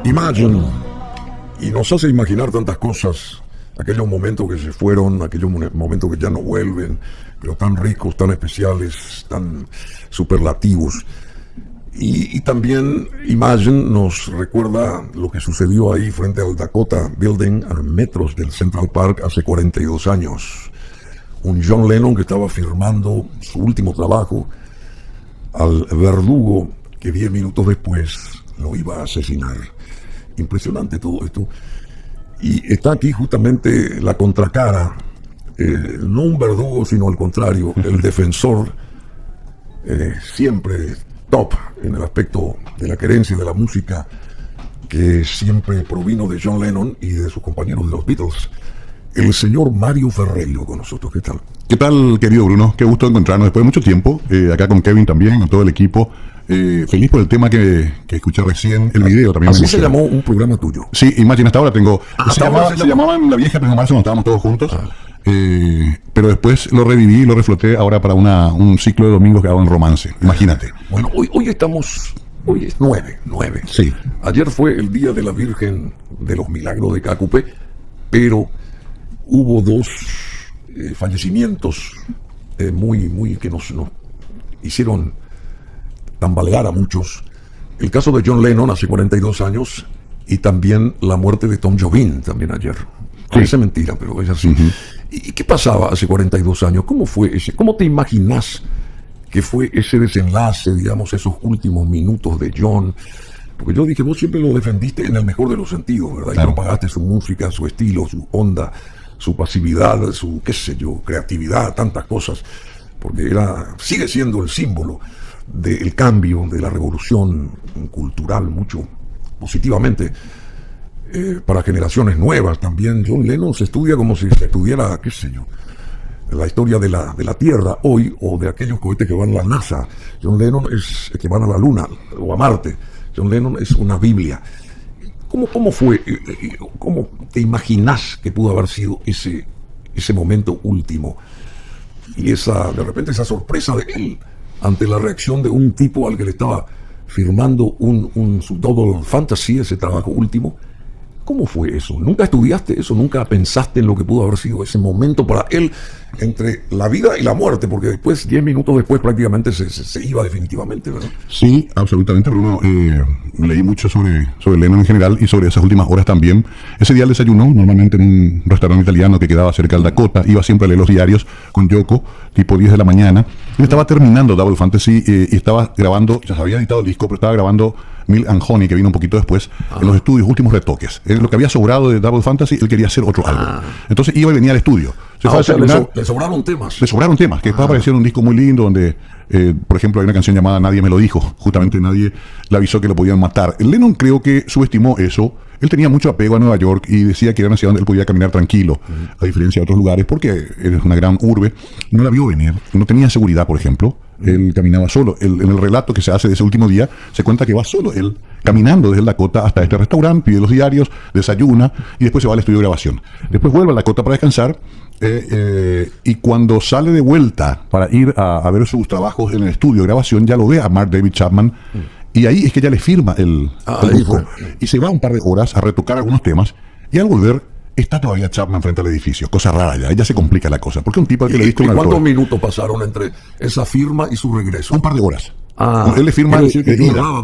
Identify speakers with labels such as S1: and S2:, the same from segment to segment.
S1: Imagine, y nos hace imaginar tantas cosas, aquellos momentos que se fueron, aquellos momentos que ya no vuelven, pero tan ricos, tan especiales, tan superlativos. Y también Imagine nos recuerda lo que sucedió ahí frente al Dakota Building, a metros del Central Park, hace 42 años. Un John Lennon que estaba firmando su último trabajo al verdugo que 10 minutos después lo iba a asesinar. Impresionante todo esto. Y está aquí justamente la contracara, no un verdugo, sino al contrario, el defensor, siempre top en el aspecto de la querencia de la música, que siempre provino de John Lennon y de sus compañeros de los Beatles, el señor Mario Ferreiro con nosotros. ¿Qué tal?
S2: ¿Qué tal, querido Bruno? Qué gusto encontrarnos después de mucho tiempo, acá con Kevin también, con todo el equipo. Feliz por el tema que escuché recién, el video también.
S1: Así se llamó un programa tuyo.
S2: Sí, Imagine, hasta ahora tengo.
S1: Se
S2: llamaban La Vieja Pero Marzo, cuando estábamos todos juntos. Pero después lo reviví y lo refloté ahora para un ciclo de domingos que hago en Romance. Imagínate.
S1: Bueno, hoy es 9.
S2: Sí.
S1: Ayer fue el Día de la Virgen de los Milagros de Cacupe, pero hubo dos fallecimientos muy que nos hicieron tambalear a muchos. El caso de John Lennon hace 42 años y también la muerte de Tom Jobim también ayer. Parece mentira, pero es así. ¿Y qué pasaba hace 42 años? ¿Cómo fue ese? ¿Cómo te imaginas que fue ese desenlace, digamos, esos últimos minutos de John? Porque yo dije, vos siempre lo defendiste en el mejor de los sentidos, ¿verdad?
S2: Claro.
S1: Y propagaste su música, su estilo, su onda, su pasividad, su, qué sé yo, creatividad, tantas cosas. Porque sigue siendo el símbolo del cambio, de la revolución cultural, mucho positivamente, para generaciones nuevas. También John Lennon se estudia como si se estudiara, qué sé yo, la historia de la Tierra hoy, o de aquellos cohetes que van a la NASA. John Lennon es que van a la Luna o a Marte. John Lennon es una Biblia. ¿Cómo fue? ¿Cómo te imaginas que pudo haber sido ese momento último? Y de repente esa sorpresa de él ante la reacción de un tipo al que le estaba firmando su Double Fantasy, ese trabajo último. ¿Cómo fue eso? ¿Nunca estudiaste eso? ¿Nunca pensaste en lo que pudo haber sido ese momento para él entre la vida y la muerte? Porque después, 10 minutos después, prácticamente se iba definitivamente, ¿verdad?
S2: Sí, absolutamente, Bruno. Leí mucho sobre Lennon en general y sobre esas últimas horas también. Ese día él desayunó normalmente en un restaurante italiano que quedaba cerca del Dakota. Iba siempre a leer los diarios con Yoko, tipo 10 de la mañana. Él estaba terminando Double Fantasy y estaba grabando, ya se había editado el disco, pero estaba grabando Milk and Honey, que vino un poquito después, en los estudios, últimos retoques. Lo que había sobrado de Double Fantasy, él quería hacer otro álbum. Entonces iba y venía al estudio.
S1: Le sobraron temas.
S2: Le sobraron temas, que después apareció en un disco muy lindo donde, por ejemplo, hay una canción llamada Nadie me lo dijo. Justamente nadie le avisó que lo podían matar. Lennon creo que subestimó eso. Él tenía mucho apego a Nueva York y decía que era una ciudad donde él podía caminar tranquilo, a diferencia de otros lugares, porque es una gran urbe. No la vio venir, no tenía seguridad, por ejemplo. Él caminaba solo. En el relato que se hace de ese último día, se cuenta que va solo él, caminando desde el Dakota hasta este restaurante, pide los diarios, desayuna y después se va al estudio de grabación. Después vuelve al Dakota para descansar y cuando sale de vuelta para ir a ver sus trabajos en el estudio de grabación, ya lo ve a Mark David Chapman. Y ahí es que ya le firma el disco. Y se va un par de horas a retocar algunos temas. Y al volver, está todavía Chapman frente al edificio. Cosa rara ya. Ya se complica la cosa. Porque un tipo al que le diste
S1: ¿Y cuántos minutos pasaron entre esa firma y su regreso?
S2: Un par de horas. Él le firma.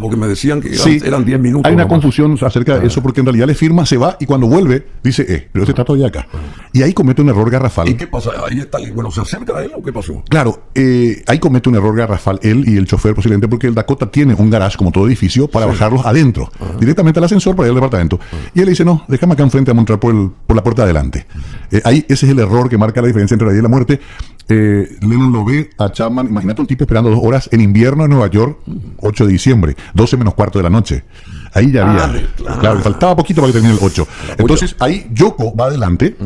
S1: Porque me decían que eran 10 minutos.
S2: Hay una confusión acerca de eso, porque en realidad le firma, se va y cuando vuelve dice, pero este está todavía acá. Y ahí comete un error garrafal.
S1: ¿Y qué pasa? Ahí está, ¿se acerca a él o qué pasó?
S2: Claro, ahí comete un error garrafal él y el chofer posiblemente, porque el Dakota tiene un garage como todo edificio para bajarlos adentro, directamente al ascensor para ir al departamento. Y él le dice, no, déjame acá enfrente a montar por la puerta de adelante. Ahí ese es el error que marca la diferencia entre la vida y la muerte. Lennon lo ve a Chapman, imagínate un tipo esperando 2 horas en invierno en Nueva York, 8 de diciembre, 12 menos cuarto de la noche. Ahí ya había, claro, faltaba poquito para que termine el 8. Entonces ahí Yoko va adelante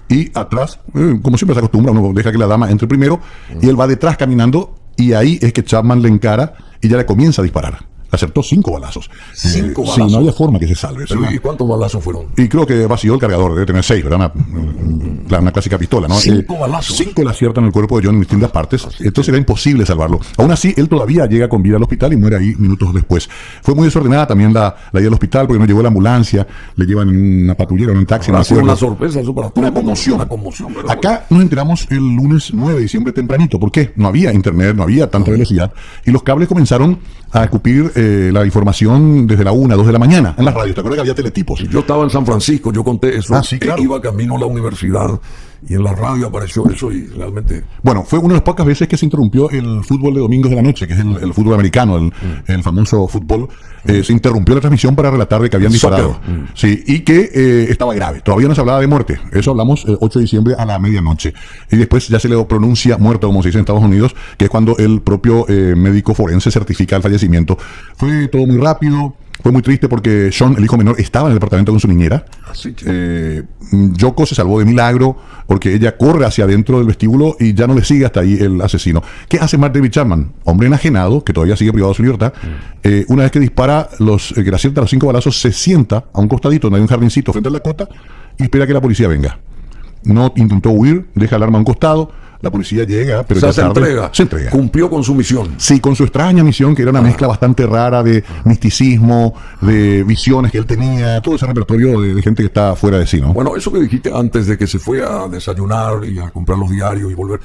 S2: y atrás, como siempre se acostumbra, uno deja que la dama entre primero y él va detrás caminando y ahí es que Chapman le encara y ya le comienza a disparar. acertó 5 balazos.
S1: 5
S2: Sí,
S1: balazos.
S2: no había forma que se salve.
S1: Pero, ¿y cuántos balazos fueron?
S2: Y creo que vació el cargador, debe tener 6, ¿verdad? Una clásica pistola, ¿no?
S1: 5 balazos.
S2: 5 le aciertan el cuerpo de John en distintas partes, entonces era imposible salvarlo. Aún así, él todavía llega con vida al hospital y muere ahí minutos después. Fue muy desordenada también la ida al hospital porque no llegó la ambulancia, le llevan en una patrullera, en un taxi.
S1: Ha sido una sorpresa eso para todos.
S2: Una conmoción.
S1: Una conmoción, ¿verdad?
S2: Acá nos enteramos el lunes 9 de diciembre tempranito. ¿Por qué? No había internet, no había tanta velocidad. Y los cables comenzaron a escupir la información desde la 1, 2 de la mañana en las radios. ¿Te acuerdas que había teletipos?
S1: Yo estaba en San Francisco, yo conté eso.
S2: Sí, claro.
S1: Iba camino a la universidad y en la radio apareció eso y realmente...
S2: Bueno, fue una de las pocas veces que se interrumpió el fútbol de domingos de la noche, que es el fútbol americano, el famoso fútbol. Se interrumpió la transmisión para relatar de que habían disparado. Sí, y que estaba grave. Todavía no se hablaba de muerte. Eso hablamos 8 de diciembre a la medianoche. Y después ya se le pronuncia muerto, como se dice en Estados Unidos, que es cuando el propio médico forense certifica el fallecimiento. Fue todo muy rápido. Fue muy triste porque Sean, el hijo menor, estaba en el departamento con su niñera. Yoko se salvó de milagro porque ella corre hacia adentro del vestíbulo y ya no le sigue hasta ahí el asesino. ¿Qué hace Mark David Chapman? Hombre enajenado, que todavía sigue privado de su libertad. Una vez que dispara, que le acierta los 5 balazos, se sienta a un costadito donde hay un jardincito frente a la cota y espera que la policía venga. No intentó huir, deja el arma a un costado. La policía llega, pero ya
S1: se
S2: tarde,
S1: entrega.
S2: se entrega.
S1: Cumplió con su misión.
S2: Sí, con su extraña misión, que era una mezcla bastante rara de misticismo, de visiones que él tenía, todo ese repertorio de gente que está fuera de sí, ¿no?
S1: Bueno, eso que dijiste antes de que se fue a desayunar y a comprar los diarios y volver,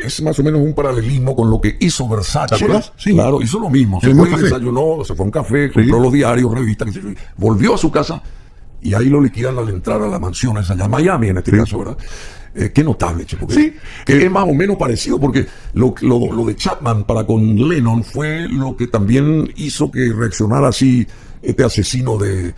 S1: es más o menos un paralelismo con lo que hizo Versace.
S2: ¿Te acuerdas? Sí.
S1: Claro, hizo lo mismo. Se
S2: En
S1: fue
S2: un
S1: y
S2: café.
S1: desayunó, se fue a un café, compró los diarios, revistas, qué sé yo, y volvió a su casa y ahí lo liquidan al entrar a la mansión esa allá en Miami, en este caso, ¿verdad? Qué notable, che, porque
S2: Sí.
S1: que es más o menos parecido, porque lo de Chapman para con Lennon fue lo que también hizo que reaccionara así este asesino de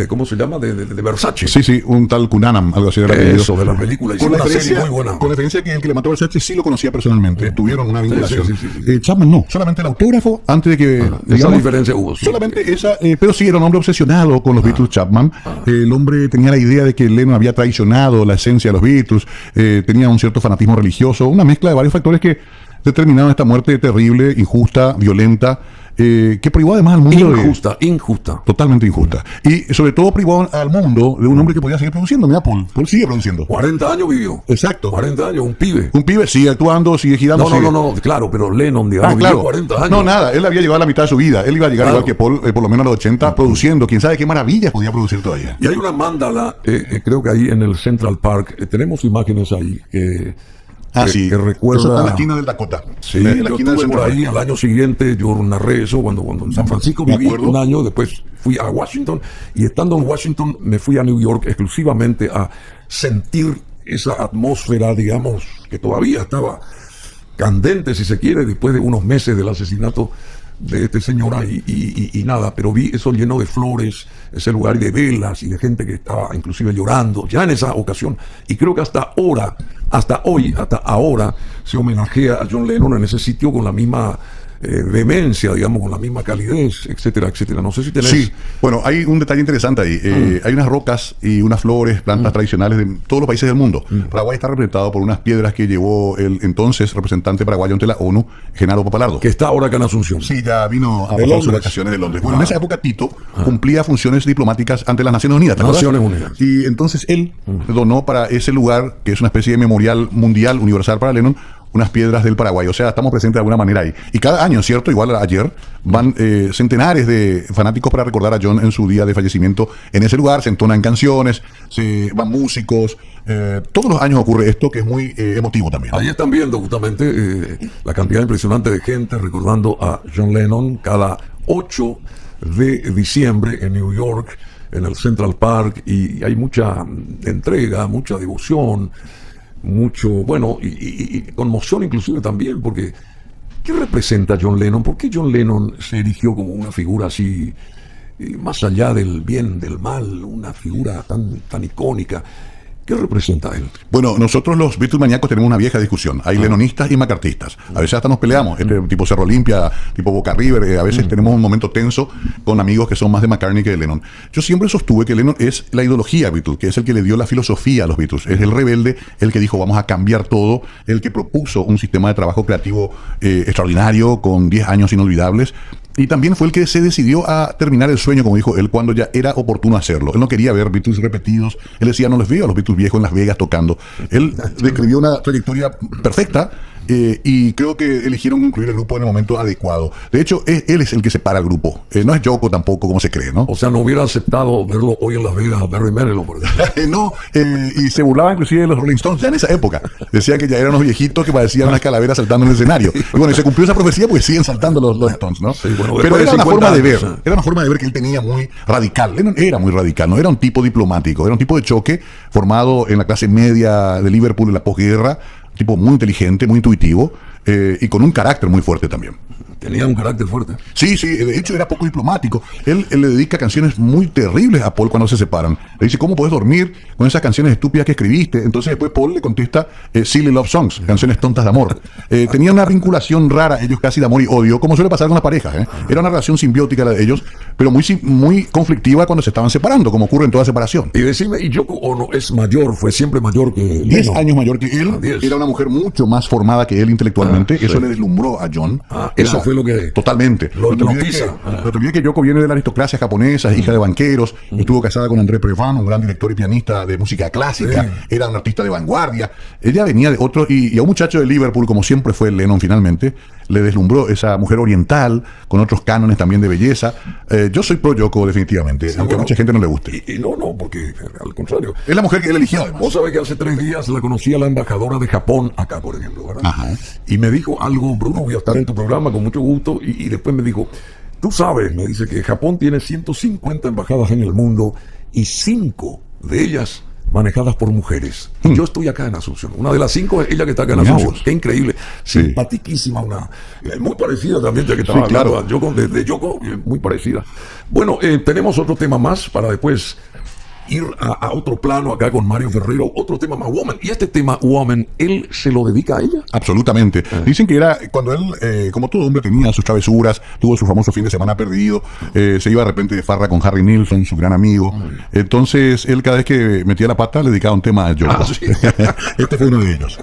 S1: ¿cómo se llama? De Versace.
S2: Sí, un tal Cunanam, algo así de
S1: Eso, de la película. Hicieron una serie muy buena.
S2: Con la diferencia que el que le mató a Versace sí lo conocía personalmente, tuvieron una vinculación.
S1: Sí.
S2: Chapman no, solamente el autógrafo, antes de que...
S1: Esa diferencia hubo. Sí.
S2: Solamente esa, pero sí era un hombre obsesionado con los Beatles, Chapman. El hombre tenía la idea de que Lennon había traicionado la esencia de los Beatles, tenía un cierto fanatismo religioso, una mezcla de varios factores que determinaron esta muerte terrible, injusta, violenta, que privó además al mundo
S1: Injusta.
S2: totalmente injusta. Y sobre todo privó al mundo de un hombre que podía seguir produciendo. Mira, Paul sigue produciendo.
S1: 40 años vivió.
S2: Exacto.
S1: 40 años, un pibe.
S2: Un pibe sigue actuando, sigue girando.
S1: No, claro, pero Lennon, digamos,
S2: claro.
S1: vivió 40 años.
S2: No, nada, él había llegado a la mitad de su vida. Él iba a llegar
S1: Claro.
S2: igual que Paul, por lo menos a los 80, produciendo. Quién sabe qué maravillas podía producir todavía.
S1: Y hay una mándala, creo que ahí en el Central Park, tenemos imágenes ahí
S2: Sí.
S1: que recuerda...
S2: Eso está en la esquina del Dakota.
S1: Sí,
S2: en la
S1: yo
S2: esquina del
S1: estuve por
S2: Central
S1: ahí
S2: Park.
S1: al año siguiente, yo narré eso cuando en San Francisco
S2: Me
S1: viví
S2: acuerdo.
S1: un año, después fui a Washington y estando en Washington me fui a New York exclusivamente a sentir esa atmósfera, digamos, que todavía estaba candente, si se quiere, después de unos meses del asesinato de este señor y nada, pero vi eso lleno de flores, ese lugar y de velas y de gente que estaba inclusive llorando ya en esa ocasión, y creo que hasta ahora se homenajea a John Lennon en ese sitio con la misma vehemencia, digamos, con la misma calidez, etcétera, etcétera. No sé si tenés...
S2: Sí, bueno, hay un detalle interesante ahí. Hay unas rocas y unas flores, plantas tradicionales de todos los países del mundo. Paraguay está representado por unas piedras que llevó el entonces representante paraguayo ante la ONU, Genaro Papalardo.
S1: que está ahora acá en Asunción.
S2: Sí, ya vino a
S1: De
S2: pasar sus
S1: Londres.
S2: vacaciones de Londres. Bueno, en esa época Tito cumplía funciones diplomáticas ante las Naciones Unidas. ¿te acuerdas?
S1: Naciones Unidas.
S2: Y entonces él donó para ese lugar, que es una especie de memorial mundial universal para Lennon, unas piedras del Paraguay. O sea, estamos presentes de alguna manera ahí. Y cada año, ¿cierto? Igual ayer, van centenares de fanáticos para recordar a John en su día de fallecimiento en ese lugar. Se entonan canciones, se van músicos. Todos los años ocurre esto, que es muy emotivo también.
S1: Ahí están viendo justamente la cantidad impresionante de gente recordando a John Lennon cada 8 de diciembre en New York, en el Central Park, y hay mucha entrega, mucha devoción, mucho, bueno, y conmoción inclusive también, porque ¿qué representa John Lennon? ¿Por qué John Lennon se erigió como una figura así, más allá del bien, del mal, una figura tan icónica? ¿Qué representa él?
S2: Bueno, nosotros los Beatles maníacos tenemos una vieja discusión. Hay lennonistas y macartistas. A veces hasta nos peleamos, tipo Cerro Limpia, tipo Boca River. A veces tenemos un momento tenso con amigos que son más de McCartney que de Lennon. Yo siempre sostuve que Lennon es la ideología Beatles, que es el que le dio la filosofía a los Beatles. Es el rebelde, el que dijo vamos a cambiar todo, el que propuso un sistema de trabajo creativo extraordinario, con 10 años inolvidables. Y también fue el que se decidió a terminar el sueño, como dijo él, cuando ya era oportuno hacerlo. Él no quería ver Beatles repetidos. Él decía, no les veo a los Beatles viejos en Las Vegas tocando. Él describió una trayectoria perfecta. Y creo que eligieron incluir el grupo en el momento adecuado. De hecho, él es el que separa el grupo. No es Yoko tampoco, como se cree, ¿no?
S1: O sea, no hubiera aceptado verlo hoy en Las Vegas a Barry Manilow, por ejemplo.
S2: No, y se burlaba inclusive de los Rolling Stones ya en esa época. Decía que ya eran unos viejitos que parecían unas calaveras saltando en el escenario. Y bueno, y se cumplió esa profecía porque siguen saltando los Stones, ¿no?
S1: Sí, bueno,
S2: pero era una forma de ver.
S1: ¿eh?
S2: Era una forma de ver que él tenía muy radical. Lennon era muy radical, no era un tipo diplomático, era un tipo de choque formado en la clase media de Liverpool en la posguerra, tipo muy inteligente, muy intuitivo. Y con un carácter muy fuerte también.
S1: Tenía un carácter fuerte.
S2: Sí, de hecho era poco diplomático. Él le dedica canciones muy terribles a Paul cuando se separan. Le dice, ¿cómo puedes dormir con esas canciones estúpidas que escribiste? Entonces después Paul le contesta Silly Love Songs, canciones tontas de amor. Tenía una vinculación rara, ellos casi de amor y odio, como suele pasar con las parejas. Era una relación simbiótica la de ellos, pero muy conflictiva cuando se estaban separando, como ocurre en toda separación.
S1: Y decime, ¿y Yoko Ono es mayor, fue siempre mayor que Lennon?
S2: 10 años mayor que él. Era una mujer mucho más formada que él intelectualmente. Eso le deslumbró a John.
S1: Eso fue lo que...
S2: Totalmente.
S1: Lo
S2: No te olvides que Yoko viene de la aristocracia japonesa, hija de banqueros, estuvo casada con André Previn, un gran director y pianista de música clásica, era un artista de vanguardia. Ella venía de otro, y a un muchacho de Liverpool, como siempre fue Lennon finalmente, le deslumbró esa mujer oriental, con otros cánones también de belleza. Yo soy pro Yoko definitivamente, aunque a mucha gente no le guste.
S1: Y no, porque al contrario.
S2: Es la mujer que él eligió, además.
S1: Vos sabés que hace 3 días la conocí a la embajadora de Japón acá, por ejemplo, ¿verdad?
S2: Ajá.
S1: Y me dijo algo, Bruno, voy a estar en tu programa con mucho gusto, y después me dijo, tú sabes, me dice que Japón tiene 150 embajadas en el mundo y 5 de ellas manejadas por mujeres. Y yo estoy acá en Asunción. Una de las 5 es ella que está acá en Asunción. Qué increíble.
S2: Sí.
S1: Simpaticísima, muy parecida también, ya que estaba hablando de Yoko, muy parecida. Bueno, tenemos otro tema más para después ir a otro plano acá con Mario Ferrero, otro tema más, Woman. Y este tema, Woman, ¿él se lo dedica a ella?
S2: Absolutamente. Dicen que era cuando él, como todo hombre, tenía sus travesuras, tuvo su famoso fin de semana perdido, se iba de repente de farra con Harry Nilsson, su gran amigo. Entonces, él cada vez que metía la pata le dedicaba un tema a Yoko.
S1: Sí.
S2: Este fue uno de ellos.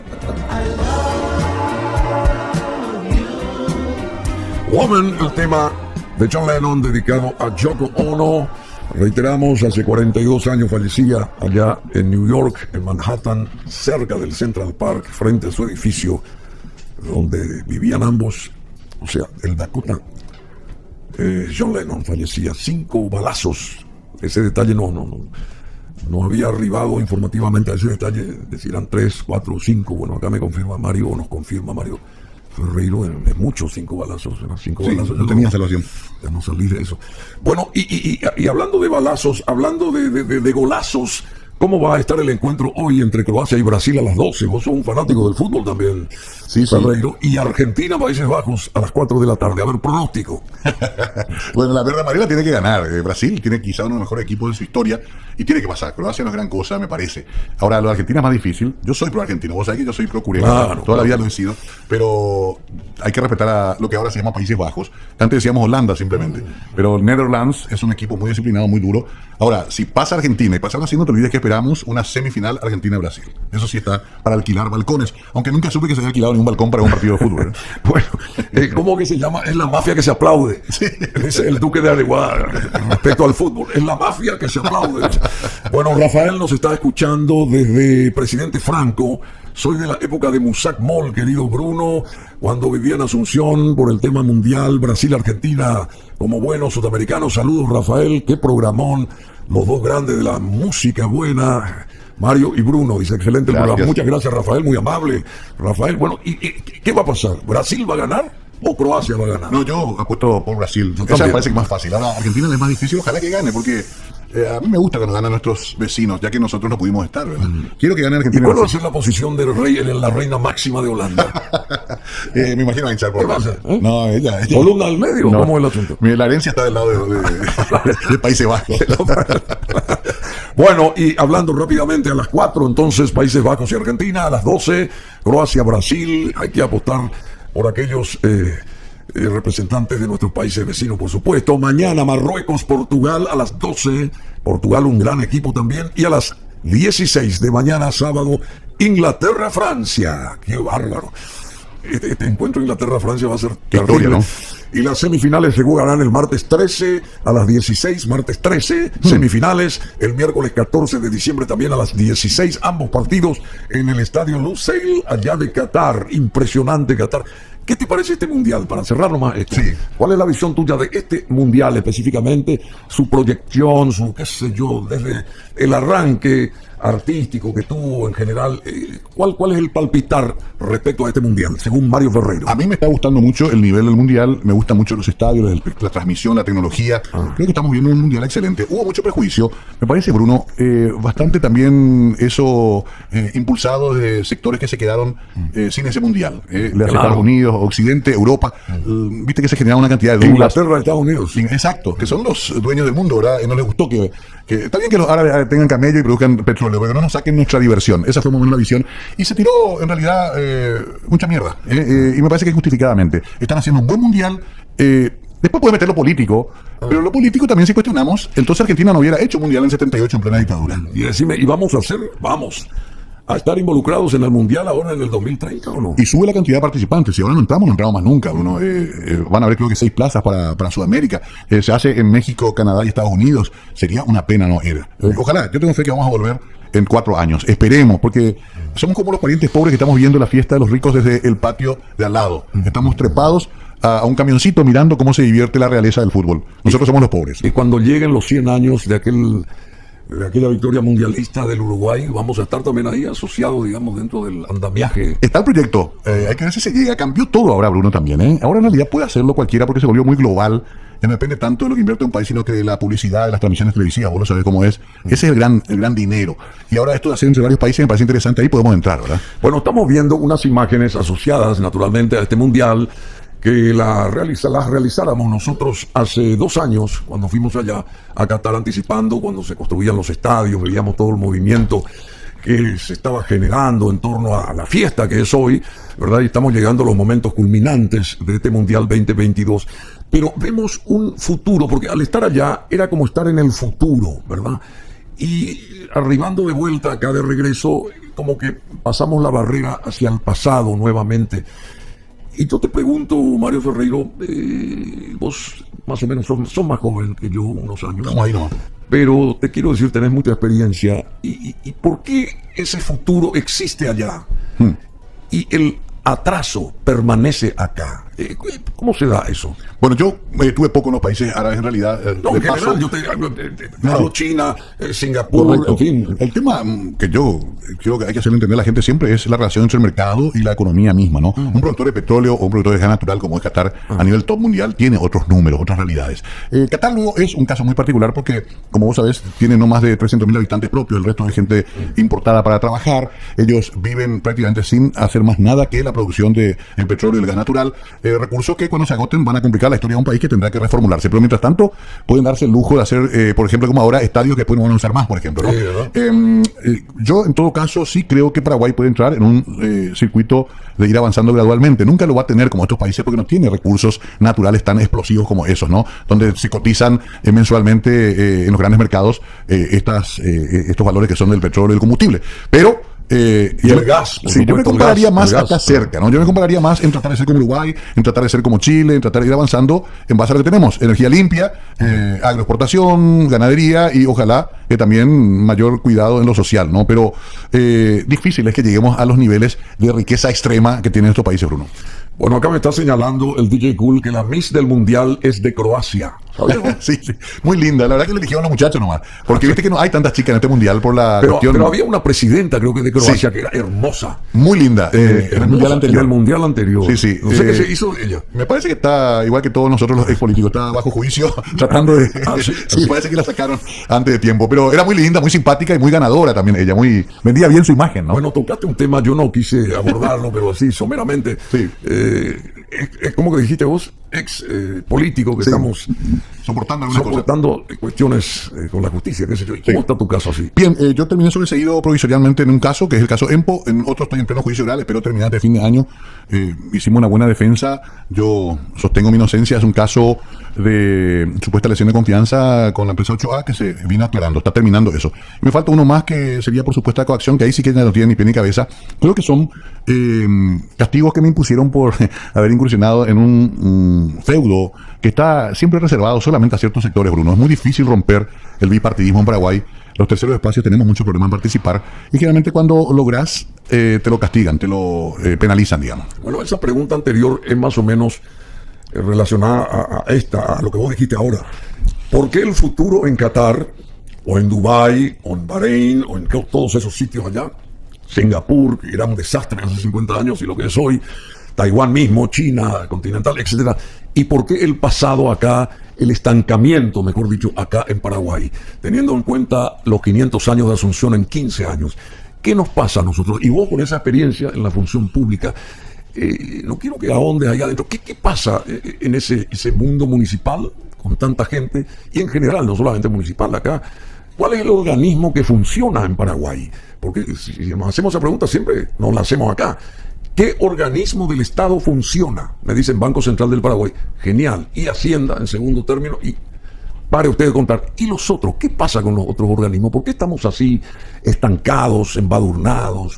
S1: Woman, el tema de John Lennon dedicado a Yoko Ono. Reiteramos, hace 42 años fallecía allá en New York, en Manhattan, cerca del Central Park, frente a su edificio donde vivían ambos, o sea, el Dakota. John Lennon fallecía, 5 balazos. Ese detalle no había arribado informativamente a ese detalle, decían 3, 4, 5. Bueno, acá me confirma Mario, o nos confirma Mario Ferreiro, es mucho, 5 balazos, eran 5 balazos.
S2: No tenía salvación.
S1: Ya no salí de eso. Bueno, y hablando de balazos, hablando de golazos, ¿cómo va a estar el encuentro hoy entre Croacia y Brasil a las 12? Vos sos un fanático del fútbol también,
S2: sí.
S1: Ferreiro. Y Argentina, Países Bajos a las 4 de la tarde. A ver, pronóstico.
S2: Bueno, la verde amarela tiene que ganar. Brasil tiene quizá uno de los mejores equipos de su historia y tiene que pasar. Croacia no es gran cosa, me parece. Ahora, lo de Argentina es más difícil. Yo soy pro argentino, vos sabés que yo soy pro Curia. Toda la vida lo he sido. Pero hay que respetar a lo que ahora se llama Países Bajos. Antes decíamos Holanda simplemente. Pero Netherlands es un equipo muy disciplinado, muy duro. Ahora, si pasa Argentina y pasa Brasil, no te olvides que esperamos una semifinal Argentina-Brasil. Eso sí está para alquilar balcones. Aunque nunca supe que se haya alquilado ningún balcón para un partido de fútbol.
S1: Bueno, ¿cómo que se llama? Es la mafia que se aplaude. Sí. Es el duque de Areguá respecto al fútbol. Es la mafia que se aplaude. Bueno, Rafael nos está escuchando desde Presidente Franco. Soy de la época de Musac Mall, querido Bruno, cuando vivía en Asunción por el tema mundial Brasil-Argentina. Como buenos sudamericanos, saludos Rafael, qué programón, los dos grandes de la música buena. Mario y Bruno, dice, excelente programa. Muchas gracias, Rafael, muy amable. Rafael, bueno, ¿y qué va a pasar? ¿Brasil va a ganar o Croacia va a ganar?
S2: No, yo apuesto por Brasil. Esa me parece que es más fácil. Ahora, Argentina es más difícil, ojalá que gane, porque a mí me gusta cuando ganan nuestros vecinos, ya que nosotros no pudimos estar, ¿verdad? Quiero que gane Argentina.
S1: ¿Y cuál va a ser la posición del rey en la reina máxima de Holanda?
S2: Me imagino a hinchar por
S1: ¿Qué pasa?
S2: No, ella.
S1: ¿Columna al medio? No. ¿Cómo es el asunto?
S2: La herencia está del lado de Países Bajos.
S1: Bueno, y hablando rápidamente, a las 4, entonces, Países Bajos y Argentina, a las 12, Croacia, Brasil. Hay que apostar por aquellos representantes de nuestros países vecinos, por supuesto. Mañana, Marruecos, Portugal, a las 12. Portugal, un gran equipo también. Y a las 16 de mañana, sábado, Inglaterra, Francia. ¡Qué bárbaro! este encuentro Inglaterra-Francia va a ser
S2: Qué
S1: terrible,
S2: historia, ¿no?
S1: Y las semifinales se jugarán el martes 13 a las 16, martes 13, semifinales, el miércoles 14 de diciembre también a las 16, ambos partidos en el estadio Lusail, allá de Qatar. Impresionante Qatar. ¿Qué te parece este mundial? Para cerrar nomás esto.
S2: Sí.
S1: ¿Cuál es la visión tuya de este mundial específicamente? Su proyección, su qué sé yo, desde el arranque artístico que tuvo en general. ¿Cuál es el palpitar respecto a este mundial, según Mario Ferreiro?
S2: A mí me está gustando mucho el nivel del mundial, me gustan mucho los estadios, la transmisión, la tecnología. Creo que estamos viendo un mundial excelente. Hubo mucho prejuicio, me parece, Bruno, bastante también eso impulsado de sectores que se quedaron sin ese mundial. Claro. Estados Unidos, Occidente, Europa. Viste que se generaba una cantidad de dudas.
S1: Inglaterra, Estados Unidos.
S2: Exacto, que son los dueños del mundo, ¿verdad? Y no les gustó que está bien que los árabes tengan camello y produzcan petróleo, pero no nos saquen nuestra diversión. Esa fue más o menos la visión. Y se tiró, en realidad, mucha mierda. Y me parece que justificadamente. Están haciendo un buen mundial. Después puede meter lo político, pero lo político también si cuestionamos. Entonces Argentina no hubiera hecho un mundial en 78 en plena dictadura.
S1: Y decime, ¿y vamos a estar involucrados en el mundial ahora en el 2030 o no?
S2: Y sube la cantidad de participantes. Si ahora no entramos más nunca. Bruno. Van a haber creo que 6 plazas para Sudamérica. Se hace en México, Canadá y Estados Unidos. Sería una pena no ir. Ojalá, yo tengo fe que vamos a volver en 4 años. Esperemos, porque somos como los parientes pobres que estamos viendo la fiesta de los ricos desde el patio de al lado. Estamos trepados a un camioncito mirando cómo se divierte la realeza del fútbol. Nosotros somos los pobres.
S1: Y cuando lleguen los 100 años de aquella victoria mundialista del Uruguay, vamos a estar también ahí asociados, digamos, dentro del andamiaje.
S2: Está el proyecto. Hay que ver si se llega. Cambió todo ahora, Bruno, también. Ahora en realidad puede hacerlo cualquiera porque se volvió muy global. Ya no depende tanto de lo que invierte un país, sino que de la publicidad, de las transmisiones televisivas. Vos lo sabés cómo es. Ese es el gran dinero. Y ahora esto de hacer entre varios países me parece interesante. Ahí podemos entrar, ¿verdad?
S1: Bueno, estamos viendo unas imágenes asociadas naturalmente a este mundial que las realizáramos nosotros hace 2 años, cuando fuimos allá a Qatar anticipando, cuando se construían los estadios, veíamos todo el movimiento que se estaba generando en torno a la fiesta que es hoy, ¿verdad? Y estamos llegando a los momentos culminantes de este Mundial 2022. Pero vemos un futuro, porque al estar allá era como estar en el futuro, ¿verdad? Y arribando de vuelta acá de regreso, como que pasamos la barrera hacia el pasado nuevamente. Y yo te pregunto, Mario Ferreiro, vos más o menos sos más joven que yo, unos años.
S2: No, ahí no.
S1: Pero te quiero decir, tenés mucha experiencia. ¿Y por qué ese futuro existe allá? Y el atraso permanece acá. ¿Cómo se da eso?
S2: Bueno, yo estuve poco en los países árabes en realidad.
S1: No, en general, yo te hablo China, Singapur,
S2: correcto.
S1: en fin.
S2: El tema que yo creo que hay que hacerle entender a la gente siempre es la relación entre el mercado y la economía misma, ¿no? Un productor de petróleo o un productor de gas natural como es Qatar, a nivel top mundial, tiene otros números, otras realidades. Qatar luego es un caso muy particular porque, como vos sabés, tiene no más de 300.000 habitantes propios, el resto es gente importada para trabajar. Ellos viven prácticamente sin hacer más nada que la producción del petróleo y el gas natural. Recursos que cuando se agoten van a complicar la historia de un país que tendrá que reformularse, pero mientras tanto pueden darse el lujo de hacer, por ejemplo, como ahora, estadios que después no van a usar más, por ejemplo, ¿no? Yo en todo caso sí creo que Paraguay puede entrar en un circuito de ir avanzando gradualmente. Nunca lo va a tener como estos países porque no tiene recursos naturales tan explosivos como esos, ¿no? Donde se cotizan mensualmente en los grandes mercados estos valores que son del petróleo y el combustible. Pero
S1: y el gas.
S2: Sí, yo me compararía más acá cerca, ¿no? Yo me compararía más en tratar de ser como Uruguay, en tratar de ser como Chile, en tratar de ir avanzando en base a lo que tenemos. Energía limpia, agroexportación, ganadería y ojalá que también mayor cuidado en lo social, ¿no? Pero difícil es que lleguemos a los niveles de riqueza extrema que tienen estos países, Bruno.
S1: Bueno, acá me está señalando el DJ Cool que la Miss del Mundial es de Croacia.
S2: Sí, muy linda. La verdad que le eligieron a los muchachos nomás. Porque viste que no hay tantas chicas en este Mundial por la cuestión.
S1: Pero había una presidenta, creo que de Croacia, que era hermosa.
S2: Muy linda. En el Mundial anterior.
S1: En el Mundial anterior.
S2: Sí, sí.
S1: No sé qué se hizo de ella.
S2: Me parece que está, igual que todos nosotros los expolíticos, está bajo juicio, tratando de... Sí, parece que la sacaron antes de tiempo. Pero era muy linda, muy simpática y muy ganadora también ella. Vendía bien su imagen, ¿no?
S1: Bueno, tocaste un tema, yo no quise abordarlo, pero así, someramente.
S2: Sí.
S1: Es como que dijiste vos, ex político que
S2: Sí.
S1: estamos
S2: Soportando alguna cosa.
S1: soportando cuestiones con la justicia, qué sé yo. ¿Y cómo está tu caso así?
S2: Bien, yo terminé sobreseído provisorialmente en un caso, que es el caso EMPO. En otro estoy en pleno juicio oral, espero terminar de fin de año. Hicimos una buena defensa. Yo sostengo mi inocencia. Es un caso de supuesta lesión de confianza con la empresa 8A que se vino aclarando. Está terminando eso. Y me falta uno más que sería por supuesta coacción, que ahí sí que ya no tiene ni pie ni cabeza. Creo que son castigos que me impusieron por haber incursionado en un feudo que está siempre reservado solamente a ciertos sectores, Bruno. Es muy difícil romper el bipartidismo en Paraguay. Los terceros espacios tenemos mucho problema en participar y generalmente cuando logras te lo castigan, te lo penalizan, digamos.
S1: Bueno, esa pregunta anterior es más o menos relacionada a lo que vos dijiste ahora. ¿Por qué el futuro en Qatar, o en Dubái, o en Bahrein, o en todos esos sitios allá, Singapur, que era un desastre hace 50 años y lo que es hoy, Taiwán mismo, China, continental, etcétera, y por qué el pasado acá, el estancamiento, mejor dicho, acá en Paraguay, teniendo en cuenta los 500 años de Asunción en 15 años? ¿Qué nos pasa a nosotros? Y vos con esa experiencia en la función pública, no quiero que ahondes allá adentro. ¿Qué pasa en ese mundo municipal con tanta gente y en general, no solamente municipal acá? ¿Cuál es el organismo que funciona en Paraguay? Porque si nos hacemos esa pregunta siempre nos la hacemos acá. ¿Qué organismo del Estado funciona? Me dicen Banco Central del Paraguay. Genial. Y Hacienda en segundo término. Y pare usted de contar. ¿Y los otros? ¿Qué pasa con los otros organismos? ¿Por qué estamos así estancados, embadurnados?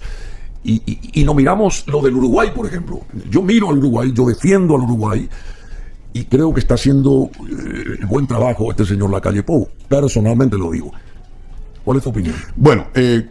S1: Y no miramos lo del Uruguay, por ejemplo. Yo miro al Uruguay, yo defiendo al Uruguay y creo que está haciendo buen trabajo este señor Lacalle Pou. Personalmente lo digo. ¿Cuál es tu opinión?
S2: Bueno,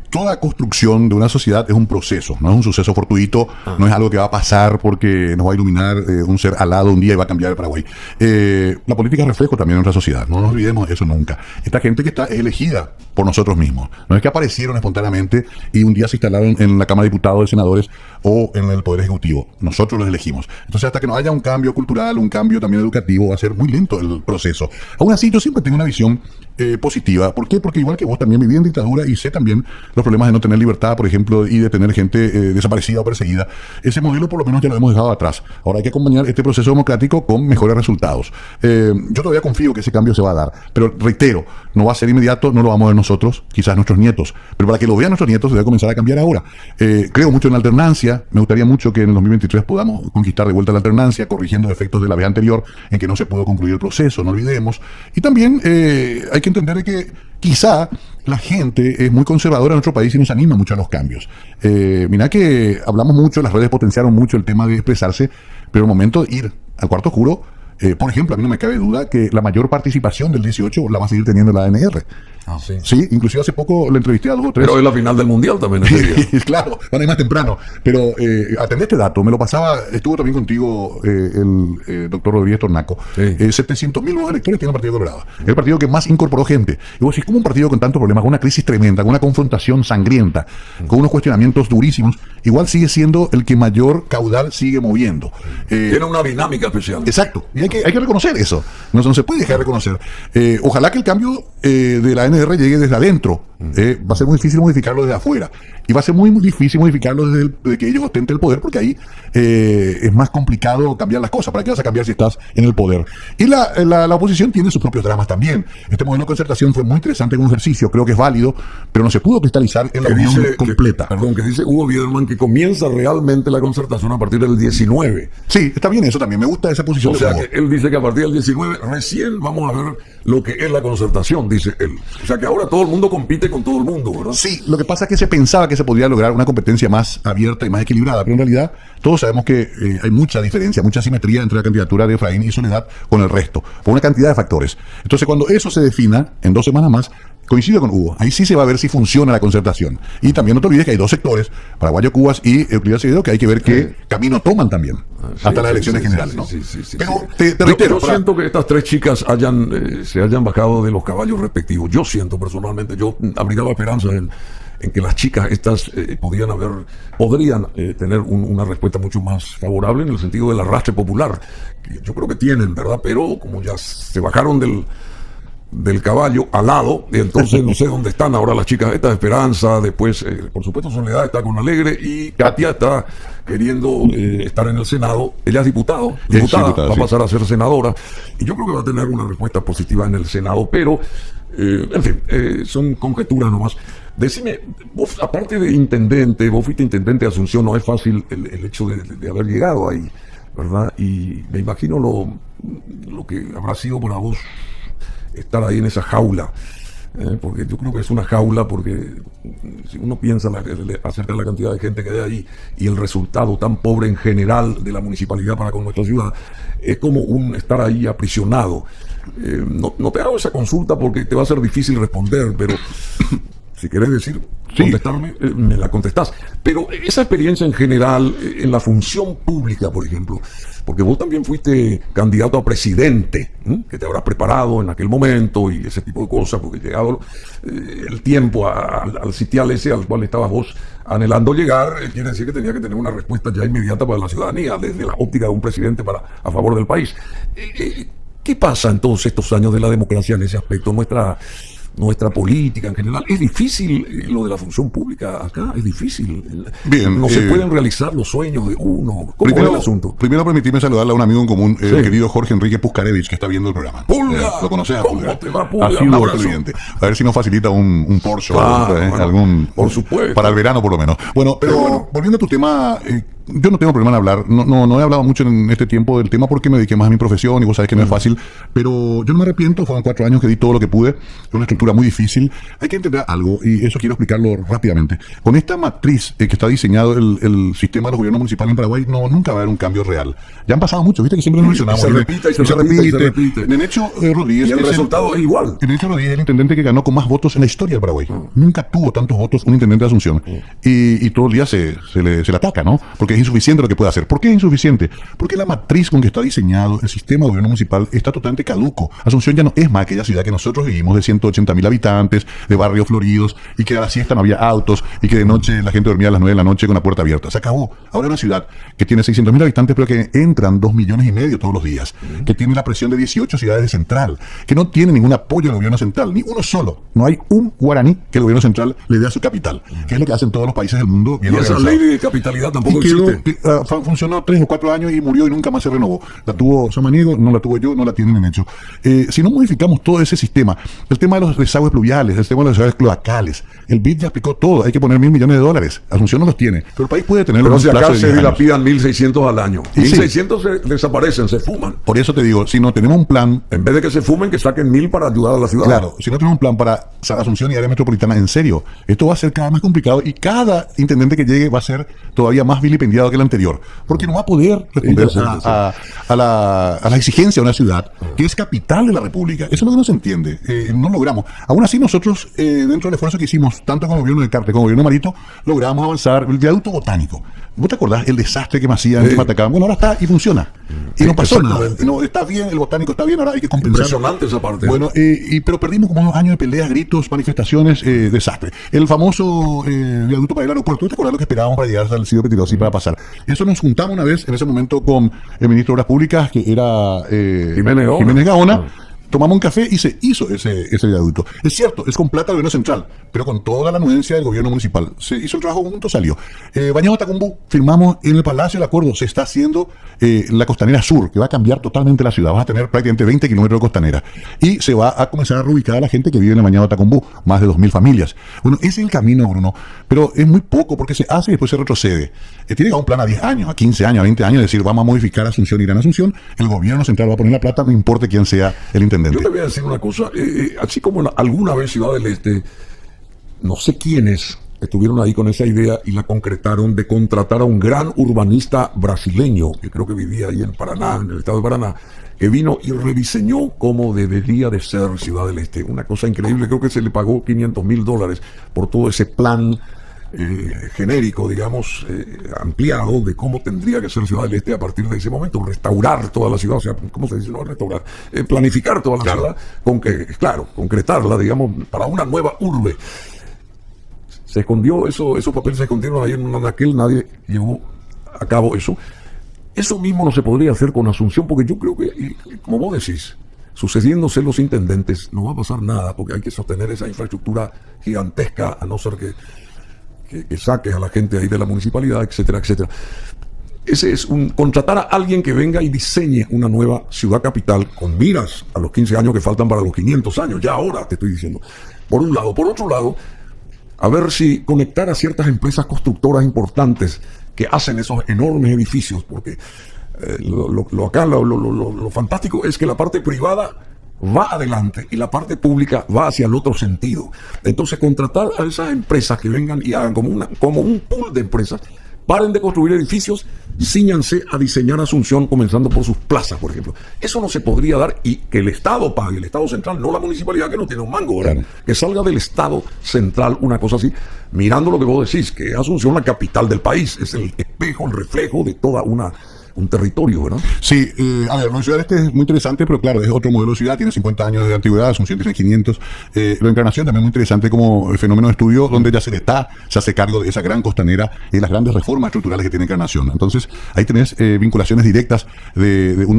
S2: toda construcción de una sociedad es un proceso, no es un suceso fortuito, no es algo que va a pasar porque nos va a iluminar un ser alado un día y va a cambiar el Paraguay. La política es reflejo también de nuestra sociedad, no nos olvidemos de eso nunca. Esta gente que está elegida por nosotros mismos, no es que aparecieron espontáneamente y un día se instalaron en la Cámara de Diputados, de Senadores o en el Poder Ejecutivo. Nosotros los elegimos. Entonces, hasta que no haya un cambio cultural, un cambio también educativo, va a ser muy lento el proceso. Aún así, yo siempre tengo una visión positiva. ¿Por qué? Porque igual que vos también viví en dictadura y sé también los problemas de no tener libertad, por ejemplo, y de tener gente desaparecida o perseguida. Ese modelo por lo menos ya lo hemos dejado atrás. Ahora hay que acompañar este proceso democrático con mejores resultados. Yo todavía confío que ese cambio se va a dar, pero reitero, no va a ser inmediato, no lo vamos a ver nosotros, quizás nuestros nietos, pero para que lo vean nuestros nietos se debe comenzar a cambiar ahora. Creo mucho en la alternancia, me gustaría mucho que en el 2023 podamos conquistar de vuelta la alternancia, corrigiendo efectos de la vez anterior en que no se pudo concluir el proceso, no olvidemos. Y también hay que entender que quizá la gente es muy conservadora en nuestro país y nos anima mucho a los cambios. Mirá que hablamos mucho, las redes potenciaron mucho el tema de expresarse, pero el momento de ir al cuarto oscuro, por ejemplo, a mí no me cabe duda que la mayor participación del 18 la va a seguir teniendo la ANR.
S1: Ah, sí.
S2: Sí, inclusive hace poco le entrevisté a 2 o 3.
S1: Pero es la final del Mundial también ese día.
S2: Claro, van a ir más temprano. Pero atendé este dato, me lo pasaba, estuvo también contigo el doctor Rodríguez Tornaco.
S1: Sí.
S2: 700.000 nuevos electores tiene el Partido Colorado. El partido que más incorporó gente. Y vos decís, como un partido con tantos problemas, con una crisis tremenda, con una confrontación sangrienta, con unos cuestionamientos durísimos, igual sigue siendo el que mayor caudal sigue moviendo.
S1: Tiene una dinámica especial.
S2: Exacto, y hay que reconocer eso. No se puede dejar de reconocer. Ojalá que el cambio de la ANR llegue desde adentro. Va a ser muy difícil modificarlo desde afuera. Y va a ser muy difícil modificarlo desde que ellos ostenten el poder, porque ahí es más complicado cambiar las cosas. ¿Para qué vas a cambiar si estás en el poder? Y la oposición tiene sus propios dramas también. Este modelo de concertación fue muy interesante como ejercicio, creo que es válido, pero no se pudo cristalizar en la unión completa.
S1: Que dice Hugo Biederman que comienza realmente la concertación a partir del 19.
S2: Sí, está bien eso también, me gusta esa posición.
S1: O sea, que él dice que a partir del 19 recién vamos a ver lo que es la concertación, dice él. O sea, que ahora todo el mundo compite con todo el mundo, ¿verdad?
S2: Sí, lo que pasa es que se pensaba que se podría lograr una competencia más abierta y más equilibrada, pero en realidad todos sabemos que hay mucha diferencia, mucha simetría entre la candidatura de Efraín y Soledad con el resto, por una cantidad de factores. Entonces, cuando eso se defina en 2 semanas más, coincido con Hugo, ahí sí se va a ver si funciona la concertación. Y también no te olvides que hay 2 sectores, Paraguayo Cubas y Euclides Acevedo, que hay que ver qué camino toman también, hasta las elecciones generales, ¿no?
S1: Sí.
S2: Pero te reitero,
S1: yo siento que estas 3 chicas se hayan bajado de los caballos respectivos. Yo siento personalmente, yo abrigaba esperanzas en que las chicas estas podrían tener una respuesta mucho más favorable en el sentido del arrastre popular, que yo creo que tienen, ¿verdad? Pero como ya se bajaron del caballo al lado, y entonces no sé dónde están ahora las chicas estas, Esperanza, después, por supuesto, Soledad está con Alegre, y Katia está queriendo estar en el Senado. Ella es diputada, va a pasar a ser senadora, y yo creo que va a tener una respuesta positiva en el Senado, pero, en fin, son conjeturas nomás. Decime, vos, aparte de intendente, vos fuiste intendente de Asunción, no es fácil el hecho de haber llegado ahí, ¿verdad? Y me imagino lo que habrá sido para vos estar ahí en esa jaula, porque yo creo que es una jaula, porque si uno piensa acerca de la cantidad de gente que hay ahí y el resultado tan pobre en general de la municipalidad para con nuestra ciudad, es como estar ahí aprisionado. No te hago esa consulta porque te va a ser difícil responder, pero si querés decir, contestarme, me la contestás. Pero esa experiencia en general, en la función pública, por ejemplo, porque vos también fuiste candidato a presidente, que te habrás preparado en aquel momento y ese tipo de cosas, porque llegado el tiempo al sitial ese al cual estabas vos anhelando llegar, quiere decir que tenía que tener una respuesta ya inmediata para la ciudadanía, desde la óptica de un presidente a favor del país. ¿Qué pasa en todos estos años de la democracia en ese aspecto? Nuestra política en general. Es difícil lo de la función pública acá, es difícil.
S2: Bien,
S1: no se pueden realizar los sueños de uno. ¿Cómo es el asunto?
S2: Primero permitirme saludarle a un amigo en común, el querido Jorge Enrique Puscarevich, que está viendo el programa.
S1: ¡Pulga!
S2: ¿Lo conoces a Pulga?
S1: ¿Cómo te va, Pulga?
S2: Ha sido televidente. A ver si nos facilita un Porsche,
S1: bueno, por supuesto.
S2: Para el verano por lo menos. Bueno, pero volviendo a tu tema, yo no tengo problema en hablar. No he hablado mucho en este tiempo del tema porque me dediqué más a mi profesión y vos sabés que no es fácil, pero yo no me arrepiento. Fueron 4 años que di todo lo que pude. Es una estructura muy difícil. Hay que entender algo, y eso quiero explicarlo rápidamente. Con esta matriz que está diseñado el sistema de los gobiernos municipales en Paraguay, nunca va a haber un cambio real. Ya han pasado mucho, viste que siempre nos mencionamos.
S1: Se repite.
S2: Nenecho Rodríguez.
S1: Y el resultado es igual.
S2: Nenecho Rodríguez es el intendente que ganó con más votos en la historia del Paraguay. Nunca tuvo tantos votos un intendente de Asunción. Y todo el día se le ataca, ¿no? Porque es insuficiente lo que puede hacer. ¿Por qué es insuficiente? Porque la matriz con que está diseñado el sistema de gobierno municipal está totalmente caduco. Asunción ya no es más aquella ciudad que nosotros vivimos de 180.000 habitantes, de barrios floridos, y que a la siesta no había autos, y que de noche la gente dormía a las 9 de la noche con la puerta abierta. Se acabó. Ahora es una ciudad que tiene 600.000 habitantes, pero que entran 2,5 millones todos los días, que tiene la presión de 18 ciudades de central, que no tiene ningún apoyo del gobierno central, ni uno solo. No hay un guaraní que el gobierno central le dé a su capital, que es lo que hacen todos los países del mundo.
S1: Y esa ley de capitalidad tampoco existe.
S2: Funcionó 3 o 4 años y murió y nunca más se renovó. La tuvo Samaniego, no la tuve yo, no la tienen en hecho. Si no modificamos todo ese sistema, el tema de los desagües pluviales, el tema de los desagües cloacales, el BID ya explicó todo, hay que poner $1.000 millones. Asunción no los tiene, pero el país puede tenerlo.
S1: Pero si acá se dilapidan 1.600 al año. 1.600 se desaparecen, se fuman.
S2: Por eso te digo, si no tenemos un plan,
S1: en vez de que se fumen, que saquen 1.000 para ayudar a la ciudad.
S2: Claro, si no tenemos un plan para Asunción y área metropolitana, en serio, esto va a ser cada vez más complicado y cada intendente que llegue va a ser todavía más vilipendiado que el anterior, porque no va a poder responder a la exigencia de una ciudad que es capital de la República. Eso es lo que no se entiende. No logramos. Aún así nosotros, dentro del esfuerzo que hicimos, tanto con el gobierno de Carte como con el gobierno de Marito, logramos avanzar. El viaducto botánico. ¿Vos te acordás el desastre que me hacían, que me atacaban? Bueno, ahora está y funciona. Y no pasó nada. No, está bien, el botánico está bien, ahora hay que compensar.
S1: Impresionante esa parte.
S2: Bueno, pero perdimos como 2 años de peleas, gritos, manifestaciones, desastre. El famoso viaducto para el aeropuerto. ¿Tú te acordás lo que esperábamos para llegar al Silvio Pettirossi para pasar? Eso nos juntamos una vez, en ese momento, con el ministro de Obras Públicas, que era Jiménez Gaona. Tomamos un café y se hizo ese viaducto. Es cierto, es con plata del gobierno central, pero con toda la anuencia del gobierno municipal. Se hizo el trabajo junto, salió. Bañado Tacumbú, firmamos en el Palacio el acuerdo. Se está haciendo la costanera sur, que va a cambiar totalmente la ciudad. Vas a tener prácticamente 20 kilómetros de costanera. Y se va a comenzar a reubicar a la gente que vive en el Bañado Tacumbú, más de 2.000 familias. Bueno, ese es el camino, Bruno, pero es muy poco porque se hace y después se retrocede. Tiene que haber un plan a 10 años, a 15 años, a 20 años, es decir, vamos a modificar Asunción y Gran Asunción. El gobierno central va a poner la plata, no importa quién sea el intendente.
S1: Yo te voy a decir una cosa, así como alguna vez Ciudad del Este, no sé quiénes estuvieron ahí con esa idea y la concretaron de contratar a un gran urbanista brasileño, que creo que vivía ahí en Paraná, en el estado de Paraná, que vino y rediseñó cómo debería de ser Ciudad del Este. Una cosa increíble, creo que se le pagó $500,000 por todo ese plan genérico, digamos, ampliado de cómo tendría que ser Ciudad del Este a partir de ese momento, restaurar toda la ciudad, o sea, ¿cómo se dice? No restaurar, planificar toda la ciudad, concretarla, digamos, para una nueva urbe. Se escondió esos papeles se escondieron ahí en un anaquel, nadie llevó a cabo eso. Eso mismo no se podría hacer con Asunción, porque yo creo que, como vos decís, sucediéndose los intendentes, no va a pasar nada, porque hay que sostener esa infraestructura gigantesca, a no ser que saques a la gente ahí de la municipalidad, etcétera, etcétera. Ese es contratar a alguien que venga y diseñe una nueva ciudad capital con miras a los 15 años que faltan para los 500 años, ya ahora te estoy diciendo. Por un lado. Por otro lado, a ver si conectar a ciertas empresas constructoras importantes que hacen esos enormes edificios, porque lo fantástico es que la parte privada va adelante y la parte pública va hacia el otro sentido. Entonces, contratar a esas empresas que vengan y hagan como un pool de empresas, paren de construir edificios, cíñanse a diseñar Asunción, comenzando por sus plazas, por ejemplo. Eso no se podría dar, y que el Estado pague, el Estado central, no la municipalidad, que no tiene un mango, ¿verdad? Claro. Que salga del Estado central una cosa así, mirando lo que vos decís, que Asunción, la capital del país, es el espejo, el reflejo de toda un territorio, ¿verdad?
S2: Sí, a ver, la ciudad es muy interesante, pero claro, es otro modelo de ciudad, tiene 50 años de antigüedad, Asunción tiene 500. La Encarnación también es muy interesante como fenómeno de estudio, donde ya se hace cargo de esa gran costanera y las grandes reformas estructurales que tiene Encarnación. Entonces, ahí tenés vinculaciones directas de un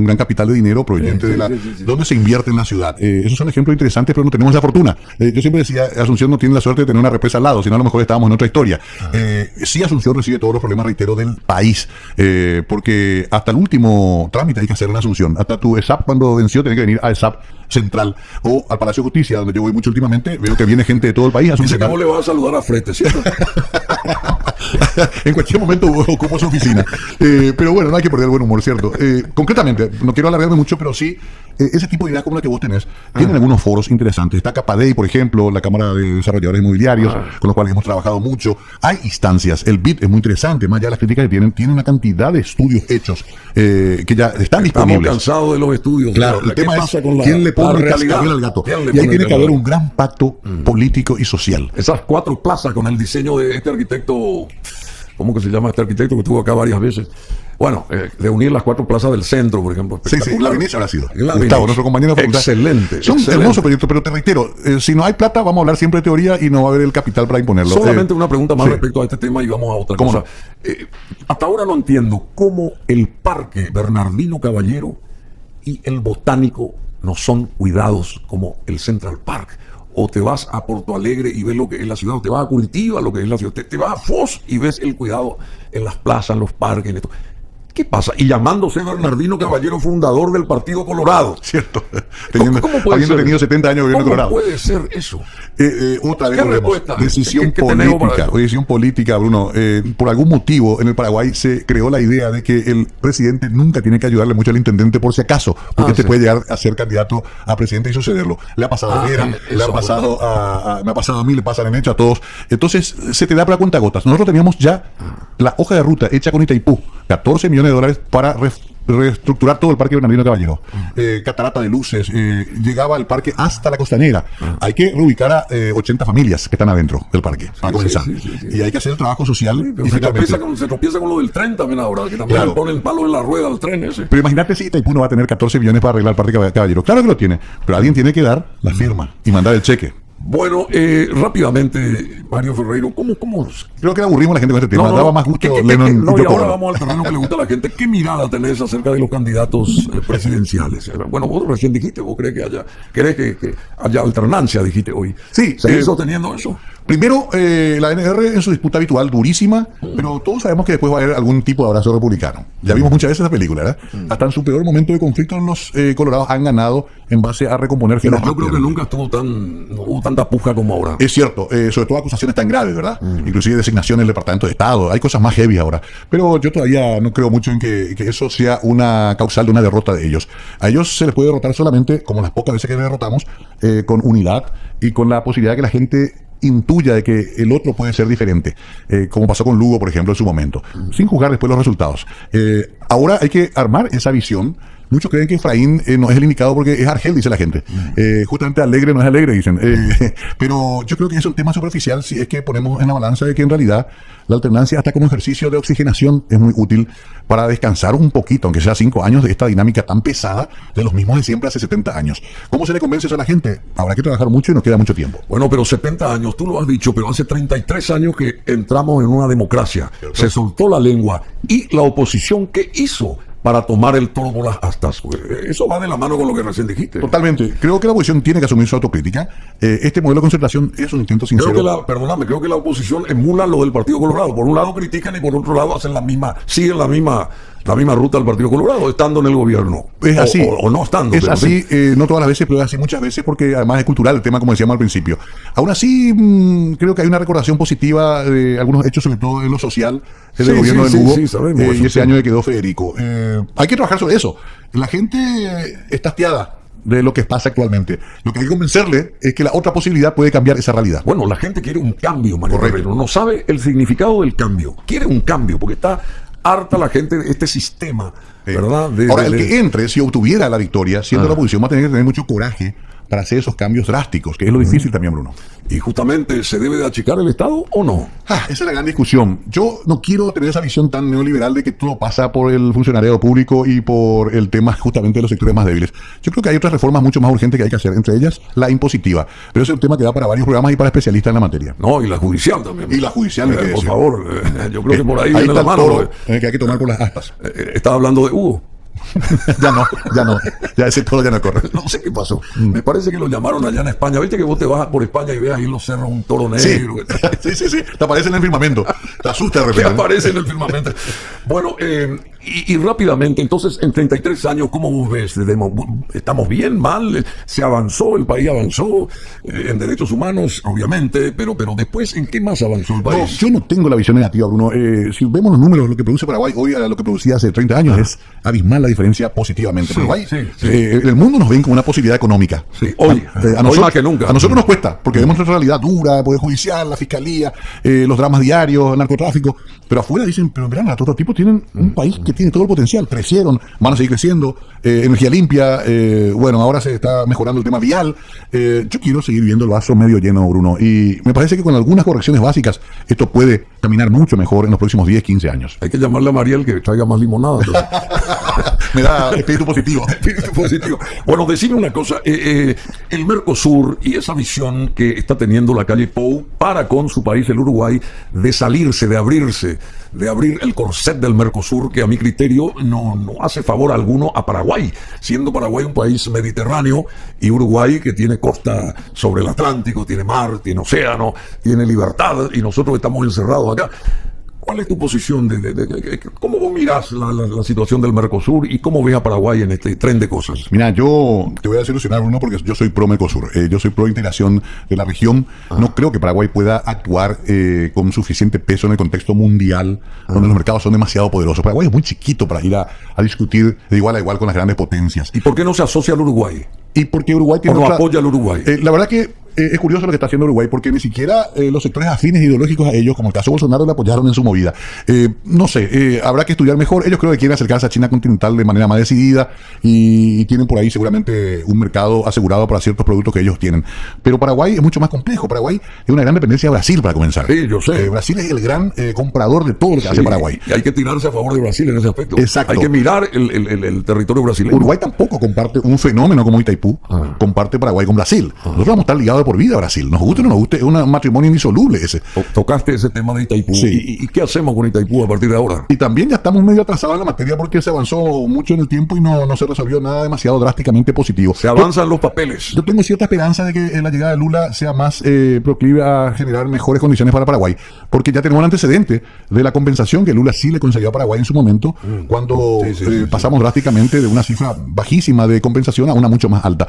S2: gran capital de dinero proveniente donde se invierte en la ciudad. Esos son ejemplos interesantes, pero no tenemos la fortuna. Yo siempre decía, Asunción no tiene la suerte de tener una represa al lado, sino a lo mejor estábamos en otra historia. Sí, Asunción recibe todos los problemas, reitero, del país. Porque hasta el último trámite hay que hacer en Asunción. Hasta tu ESAP, cuando venció, tenés que venir a ESAP Central o al Palacio de Justicia, donde yo voy mucho últimamente. Veo que viene gente de todo el país.
S1: Dice, ¿cómo le vas a saludar a Frete, cierto?
S2: En cualquier momento ocupo su oficina. Pero bueno, no hay que perder el buen humor, ¿cierto? Concretamente, no quiero alargarme mucho, pero sí, ese tipo de ideas como la que vos tenés, tienen algunos foros interesantes. Está Capadei, por ejemplo, la Cámara de Desarrolladores Inmobiliarios, con los cuales hemos trabajado mucho. Hay instancias. El BID es muy interesante, más allá de las críticas que tiene una cantidad de estudios hechos que ya están disponibles.
S1: Estamos cansados de los estudios.
S2: Claro, el tema es quién le pone el cascabel al gato. Y ahí tiene que haber un gran pacto político y social.
S1: Esas 4 plazas con el diseño de este arquitecto, ¿cómo que se llama este arquitecto que estuvo acá varias veces? Bueno, de unir las 4 plazas del centro, por ejemplo.
S2: Sí, la Venecia habrá sido. Gustavo, nuestro compañero de facultad.
S1: Excelente.
S2: Son hermosos proyectos, pero te reitero, si no hay plata, vamos a hablar siempre de teoría y no va a haber el capital para imponerlo.
S1: Solamente una pregunta más respecto a este tema y vamos a otra cosa. No? Hasta ahora no entiendo cómo el Parque Bernardino Caballero y el Botánico no son cuidados como el Central Park. O te vas a Porto Alegre y ves lo que es la ciudad, o te vas a Curitiba, lo que es la ciudad, te vas a Foz y ves el cuidado en las plazas, en los parques, en esto. ¿Qué pasa? Y llamándose Bernardino Caballero, fundador del Partido Colorado.
S2: Cierto.
S1: Habiendo
S2: tenido 70 años de gobierno Colorado.
S1: ¿Cómo puede ser eso?
S2: Otra vez volvemos. Decisión política, Bruno. Por algún motivo en el Paraguay se creó la idea de que el presidente nunca tiene que ayudarle mucho al intendente por si acaso, porque puede llegar a ser candidato a presidente y sucederlo. Le ha pasado a Vera, me ha pasado a mí, le pasa en hecho a todos. Entonces se te da para cuentagotas. Nosotros teníamos ya la hoja de ruta hecha con Itaipú, $14 millones para reestructurar todo el Parque Bernardino Caballero. Catarata de luces, llegaba el parque hasta la costanera. Hay que reubicar a 80 familias que están adentro del parque, para comenzar. Y hay que hacer el trabajo social.
S1: Y se tropieza con lo del tren también ahora, que también le ponen el palo en la rueda al tren ese.
S2: Pero imagínate si Itaipú no va a tener 14 millones para arreglar el Parque Caballero. Claro que lo tiene, pero alguien tiene que dar la firma y mandar el cheque.
S1: Bueno, rápidamente, Mario Ferreiro, ¿cómo?
S2: Creo que aburrimos a la gente con este tema. Daba más gusto Lennon
S1: y ahora vamos al terreno que le gusta a la gente. ¿Qué mirada tenés acerca de los candidatos presidenciales? Bueno, vos recién dijiste, vos crees que haya alternancia, dijiste hoy.
S2: Sí.
S1: ¿Seguís sosteniendo eso?
S2: Primero, la NR en su disputa habitual, durísima, pero todos sabemos que después va a haber algún tipo de abrazo republicano. Ya vimos muchas veces esa película, ¿verdad? Hasta en su peor momento de conflicto, los colorados han ganado en base a recomponer.
S1: Pero yo creo que nunca no hubo tanta puja como ahora.
S2: Es cierto, sobre todo acusaciones tan graves, ¿verdad? Inclusive designación en el Departamento de Estado. Hay cosas más heavy ahora. Pero yo todavía no creo mucho en que eso sea una causal de una derrota de ellos. A ellos se les puede derrotar solamente, como las pocas veces que derrotamos, con unidad y con la posibilidad de que la gente intuya de que el otro puede ser diferente, como pasó con Lugo, por ejemplo, en su momento, sin juzgar después los resultados. Ahora hay que armar esa visión. Muchos creen que Efraín no es el indicado porque es Argel, dice la gente. Justamente Alegre no es alegre, dicen. Pero yo creo que es un tema superficial si es que ponemos en la balanza de que en realidad la alternancia, hasta como ejercicio de oxigenación, es muy útil para descansar un poquito, aunque sea 5 años, de esta dinámica tan pesada de los mismos de siempre hace 70 años. ¿Cómo se le convence eso a la gente? Habrá que trabajar mucho y nos queda mucho tiempo.
S1: Bueno, pero 70 años, tú lo has dicho, pero hace 33 años que entramos en una democracia. Se soltó la lengua y la oposición, ¿qué hizo? para tomar el toro por las astas. Eso va de la mano con lo que recién dijiste.
S2: Totalmente. Creo que la oposición tiene que asumir su autocrítica. Este modelo de concertación es un intento sincero.
S1: Creo que la oposición emula lo del Partido Colorado. Por un lado critican y por otro lado siguen la misma ruta del Partido Colorado, estando en el gobierno.
S2: Es así.
S1: O no estando.
S2: Es así, no todas las veces, pero es así muchas veces, porque además es cultural el tema, como decíamos al principio. Aún así, creo que hay una recordación positiva de algunos hechos, sobre todo en lo social, del gobierno de Lugo, y ese año que quedó Federico. Hay que trabajar sobre eso. La gente está hastiada de lo que pasa actualmente. Lo que hay que convencerle es que la otra posibilidad puede cambiar esa realidad.
S1: Bueno, la gente quiere un cambio, Mario Ferreiro. No sabe el significado del cambio. Quiere un cambio, porque está harta la gente de este sistema, ¿verdad?
S2: Ahora, el que entre, si obtuviera la victoria, siendo la oposición, va a tener que tener mucho coraje para hacer esos cambios drásticos, que es lo difícil también, Bruno.
S1: Y justamente, ¿se debe de achicar el Estado o no?
S2: Esa es la gran discusión. Yo no quiero tener esa visión tan neoliberal de que todo pasa por el funcionariado público y por el tema justamente de los sectores más débiles. Yo creo que hay otras reformas mucho más urgentes que hay que hacer, entre ellas la impositiva. Pero ese es un tema que da para varios programas y para especialistas en la materia.
S1: No, y la judicial también.
S2: Y la judicial,
S1: por favor, yo creo que por ahí viene
S2: está
S1: la mano.
S2: Toro, que hay que tomar por las astas.
S1: Estaba hablando de Hugo.
S2: Ya no. Ya ese toro ya no corre.
S1: No sé qué pasó. Me parece que lo llamaron allá en España. Viste que vos te vas por España y ves ahí en los cerros un toro negro.
S2: Sí. Te aparece en el firmamento. Te asusta de repente.
S1: Te aparece en el firmamento. Bueno, y rápidamente, entonces, en 33 años, ¿cómo vos ves? ¿Estamos bien, mal? ¿Se avanzó? ¿El país avanzó? En derechos humanos, obviamente. Pero después, ¿en qué más avanzó el país?
S2: No, yo no tengo la visión negativa, Bruno. Si vemos los números, lo que produce Paraguay hoy a lo que producía hace 30 años es abismal la diferencia positivamente. Paraguay, el mundo nos ven como una posibilidad económica.
S1: Sí, hoy más que nunca.
S2: A nosotros nos cuesta, porque vemos nuestra realidad dura, el Poder Judicial, la Fiscalía, los dramas diarios, el narcotráfico. Pero afuera dicen, pero verán, otros tipos tienen un país que tiene todo el potencial. Crecieron, van a seguir creciendo, energía limpia, bueno, ahora se está mejorando el tema vial. Yo quiero seguir viendo el vaso medio lleno, Bruno, y me parece que con algunas correcciones básicas esto puede caminar mucho mejor en los próximos 10, 15 años.
S1: Hay que llamarle a Mariel que traiga más limonada.
S2: Me da espíritu positivo.
S1: Bueno, decime una cosa, el Mercosur y esa visión que está teniendo la calle Pou para con su país, el Uruguay, de salirse, de abrir el corset del Mercosur, que a mi criterio no hace favor alguno a Paraguay, siendo Paraguay un país mediterráneo y Uruguay que tiene costa sobre el Atlántico, tiene mar, tiene océano, tiene libertad, y nosotros estamos encerrados acá. ¿Cuál es tu posición? ¿Cómo vos mirás la situación del Mercosur y cómo ves a Paraguay en este tren de cosas?
S2: Mira, yo te voy a desilusionar, Bruno, porque yo soy pro Mercosur. Yo soy pro integración de la región. No creo que Paraguay pueda actuar con suficiente peso en el contexto mundial, donde los mercados son demasiado poderosos. Paraguay es muy chiquito para ir a discutir de igual a igual con las grandes potencias.
S1: ¿Y por qué no se asocia al Uruguay?
S2: Y porque Uruguay tiene
S1: apoya al Uruguay.
S2: La verdad que es curioso lo que está haciendo Uruguay, porque ni siquiera los sectores afines ideológicos a ellos, como el caso de Bolsonaro, le apoyaron en su movida. No sé, habrá que estudiar mejor. Ellos creo que quieren acercarse a China continental de manera más decidida y tienen por ahí seguramente un mercado asegurado para ciertos productos que ellos tienen. Pero Paraguay es mucho más complejo. Paraguay es una gran dependencia de Brasil, para comenzar.
S1: Sí, yo sé.
S2: Brasil es el gran comprador de todo lo que hace Paraguay.
S1: Y hay que tirarse a favor de Brasil en ese aspecto.
S2: Exacto.
S1: Hay que mirar el territorio brasileño.
S2: Uruguay tampoco comparte un fenómeno como Itaipú, comparte Paraguay con Brasil. Nosotros vamos a estar ligados de por vida a Brasil. Nos guste o no nos guste, es un matrimonio indisoluble ese.
S1: Tocaste ese tema de Itaipú.
S2: Sí.
S1: ¿Y qué hacemos con Itaipú a partir de ahora?
S2: Y también ya estamos medio atrasados en la materia porque se avanzó mucho en el tiempo y no se resolvió nada demasiado drásticamente positivo.
S1: Se avanzan los papeles.
S2: Yo tengo cierta esperanza de que la llegada de Lula sea más proclive a generar mejores condiciones para Paraguay, porque ya tenemos un antecedente de la compensación que Lula sí le concedió a Paraguay en su momento, cuando pasamos drásticamente de una cifra bajísima de compensación a una mucho más alta.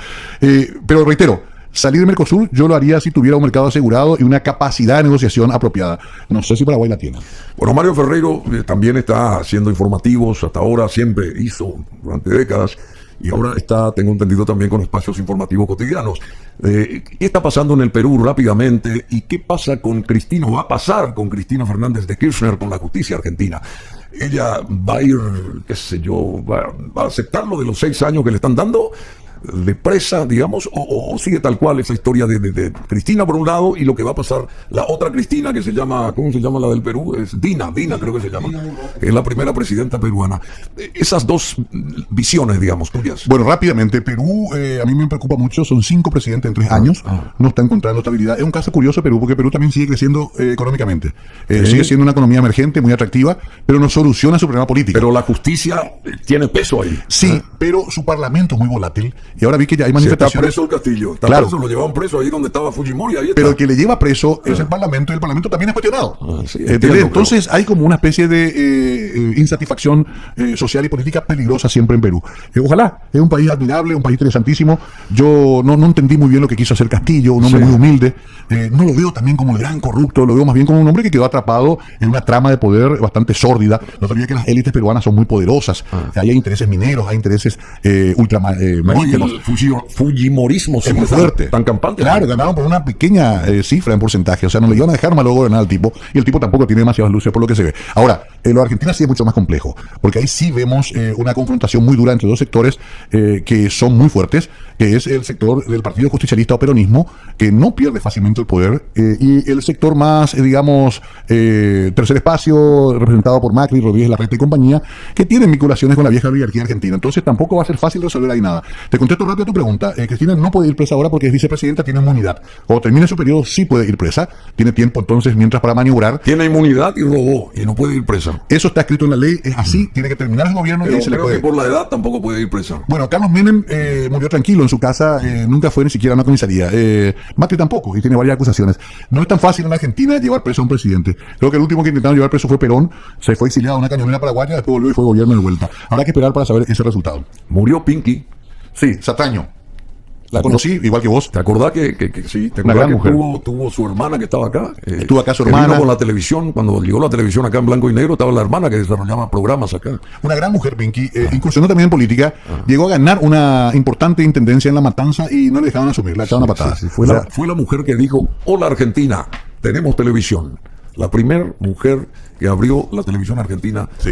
S2: Pero reitero, salir del Mercosur yo lo haría si tuviera un mercado asegurado y una capacidad de negociación apropiada. No sé si Paraguay la tiene.
S1: Bueno, Mario Ferreiro también está haciendo informativos, hasta ahora siempre hizo durante décadas, y ahora está, tengo entendido, también con espacios informativos cotidianos. ¿Qué está pasando en el Perú rápidamente? ¿Y qué pasa con Cristina? ¿Va a pasar con Cristina Fernández de Kirchner con la justicia argentina? Ella va a ir, qué sé yo, va a aceptar lo de los 6 años que le están dando. de presa, digamos, o sigue tal cual esa historia de Cristina por un lado y lo que va a pasar la otra Cristina que se llama, ¿cómo se llama la del Perú? Es Dina creo que se llama, es la primera presidenta peruana. Esas dos visiones, digamos, tuyas.
S2: Bueno, rápidamente, Perú a mí me preocupa mucho, son 5 presidentes en 3 años, no está encontrando estabilidad. Es un caso curioso Perú, porque Perú también sigue creciendo económicamente, sigue siendo una economía emergente, muy atractiva, pero no soluciona su problema político.
S1: Pero la justicia tiene peso ahí.
S2: Sí, pero su parlamento es muy volátil, y ahora vi que ya hay manifestaciones.
S1: Está preso el Castillo, está
S2: claro.
S1: preso, lo llevaban preso ahí donde estaba Fujimori, ahí está.
S2: Pero el que le lleva preso es el parlamento, y el parlamento también es cuestionado.
S1: Sí,
S2: entonces hay como una especie de insatisfacción social y política peligrosa siempre en Perú. Ojalá, es un país admirable, un país interesantísimo. Yo no entendí muy bien lo que quiso hacer Castillo, un hombre muy humilde. No lo veo también como el gran corrupto, lo veo más bien como un hombre que quedó atrapado en una trama de poder bastante sórdida. No te olvides que las élites peruanas son muy poderosas. Ahí hay intereses mineros, hay intereses ultramarítimos.
S1: El fujimorismo
S2: es muy fuerte,
S1: tan campante.
S2: Claro, ganaron por una pequeña cifra en porcentaje, o sea, no le iban a dejar malo gobernar al tipo, y el tipo tampoco tiene demasiadas luces por lo que se ve. Ahora, lo de Argentina sí es mucho más complejo, porque ahí sí vemos una confrontación muy dura entre dos sectores que son muy fuertes, que es el sector del Partido Justicialista o peronismo, que no pierde fácilmente el poder, y el sector más, digamos, tercer espacio, representado por Macri, Rodríguez Larreta y compañía, que tienen vinculaciones con la vieja oligarquía argentina. Entonces tampoco va a ser fácil resolver ahí nada. Te contesto rápido a tu pregunta. Cristina no puede ir presa ahora porque es vicepresidenta, tiene inmunidad. Cuando termine su periodo sí puede ir presa, tiene tiempo entonces mientras para maniobrar.
S1: Tiene inmunidad y robó, y no puede ir presa.
S2: Eso está escrito en la ley, es así, tiene que terminar el gobierno.
S1: Pero
S2: y ahí se le puede.
S1: Que por la edad tampoco puede ir presa.
S2: Bueno, Carlos Menem murió tranquilo en su casa, nunca fue ni siquiera a una comisaría. Macri tampoco, y tiene varias acusaciones. No es tan fácil en Argentina llevar preso a un presidente. Creo que el último que intentaron llevar preso fue Perón, se fue exiliado a una cañonera paraguaya, después volvió y fue gobierno de vuelta. Habrá que esperar para saber ese resultado.
S1: Murió Pinky.
S2: Sí, Sataño. La conocí, igual que vos.
S1: ¿Te acordás que sí? ¿Te
S2: una gran mujer.
S1: Tuvo su hermana que estaba acá?
S2: Estuvo acá su hermana.
S1: Vino con la televisión, cuando llegó la televisión acá en blanco y negro, estaba la hermana que desarrollaba programas acá.
S2: Una gran mujer, Pinky. Incursionó también en política. Llegó a ganar una importante intendencia en La Matanza y no le dejaban asumir, la echaban a patadas.
S1: Fue la mujer que dijo, hola Argentina, tenemos televisión. La primera mujer que abrió la televisión argentina.
S2: Sí.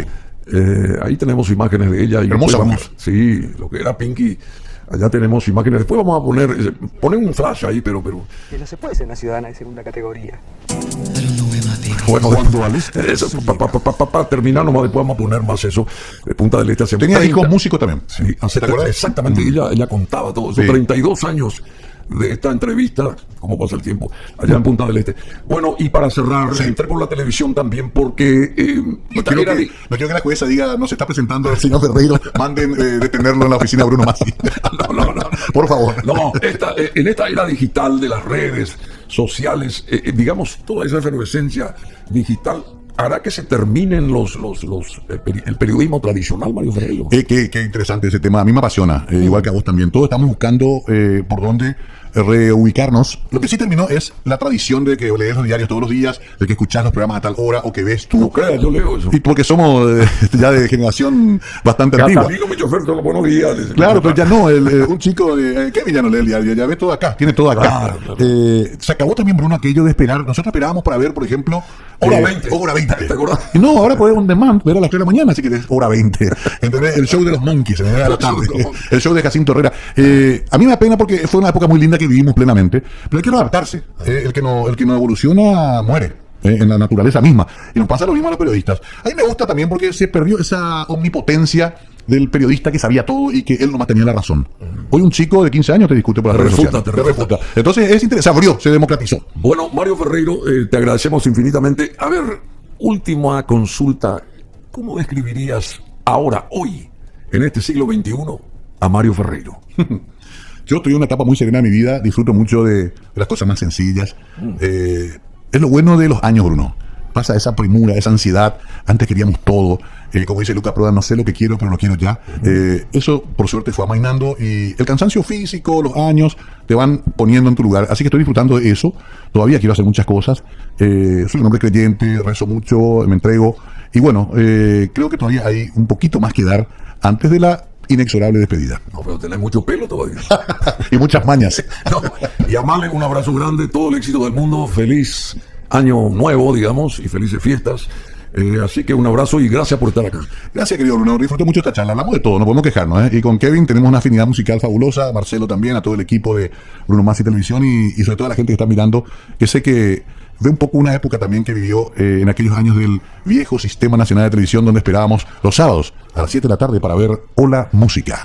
S1: Ahí tenemos imágenes de ella.
S2: Hermosa mujer.
S1: Sí, lo que era Pinky. Allá tenemos imágenes. Después vamos a poner un flash ahí, pero...
S3: Que no se puede ser una ciudadana de segunda categoría.
S1: Bueno, para terminar, nomás después vamos a poner más eso. Punta del Este hace
S2: tenía hijos músicos también.
S1: Sí, exactamente. Ella contaba todo eso. 32 años de esta entrevista, cómo pasa el tiempo, allá en Punta del Este. Bueno, y para cerrar, entré por la televisión también porque...
S2: no quiero que la jueza diga, no se está presentando el señor Ferreiro, manden detenerlo en la oficina de Bruno Masi.
S1: No.
S2: Por favor.
S1: No, en esta era digital de las redes sociales, digamos, toda esa efervescencia digital, hará que se terminen el periodismo tradicional, Mario Ferreiro.
S2: Qué interesante ese tema. A mí me apasiona, igual que a vos también. Todos estamos buscando por dónde reubicarnos. Lo que sí terminó es la tradición de que lees los diarios todos los días, de que escuchás los programas a tal hora o que ves tú.
S1: No creas, yo leo eso.
S2: Y porque somos ya de generación bastante antigua.
S1: Amigo, mi chofer, todos los buenos días.
S2: Claro, pero ya no. Un chico de Kevin ya no lee el diario, ya ve todo acá, tiene todo acá. Claro. Se acabó también, Bruno, aquello de esperar. Nosotros esperábamos para ver, por ejemplo,
S1: hora 20.
S2: Hora 20.
S1: ¿Te acordás?
S2: No, ahora podés on demand ver a las 3 de la mañana, así que es hora 20. ¿Entendés? El show de los Monkeys, en la tarde. El show de Jacinto Herrera. A mí me da pena porque fue una época muy linda que vivimos plenamente, pero hay que no adaptarse. El que no evoluciona muere. En la naturaleza misma. Y nos pasa lo mismo a los periodistas. A mí me gusta también porque se perdió esa omnipotencia del periodista que sabía todo y que él nomás tenía la razón. Hoy un chico de 15 años te discute por las redes sociales. Te refuta. Entonces es interesante, se abrió, se democratizó.
S1: Bueno, Mario Ferreiro, te agradecemos infinitamente. A ver, última consulta. ¿Cómo describirías ahora, hoy, en este siglo XXI, a Mario Ferreiro?
S2: Yo estoy en una etapa muy serena de mi vida, disfruto mucho de las cosas más sencillas. Es lo bueno de los años, Bruno. Pasa esa premura, esa ansiedad. Antes queríamos todo. Como dice Luca Prodan, no sé lo que quiero, pero lo quiero ya. Eso, por suerte, fue amainando. Y el cansancio físico, los años, te van poniendo en tu lugar. Así que estoy disfrutando de eso. Todavía quiero hacer muchas cosas. Soy un hombre creyente, rezo mucho, me entrego. Y bueno, creo que todavía hay un poquito más que dar antes de la inexorable despedida.
S1: No, pero tenés mucho pelo todavía.
S2: Y muchas mañas.
S1: No, y a Male, un abrazo grande, todo el éxito del mundo, feliz año nuevo, digamos, y felices fiestas. Así que un abrazo y gracias por estar acá.
S2: Gracias, querido Bruno. Disfruté mucho esta charla. Hablamos de todo, no podemos quejarnos, ¿eh? Y con Kevin tenemos una afinidad musical fabulosa. Marcelo también, a todo el equipo de Bruno Masi Televisión y sobre todo a la gente que está mirando, que sé que ve un poco una época también que vivió en aquellos años del viejo Sistema Nacional de Televisión, donde esperábamos los sábados a las 7 de la tarde para ver Hola Música.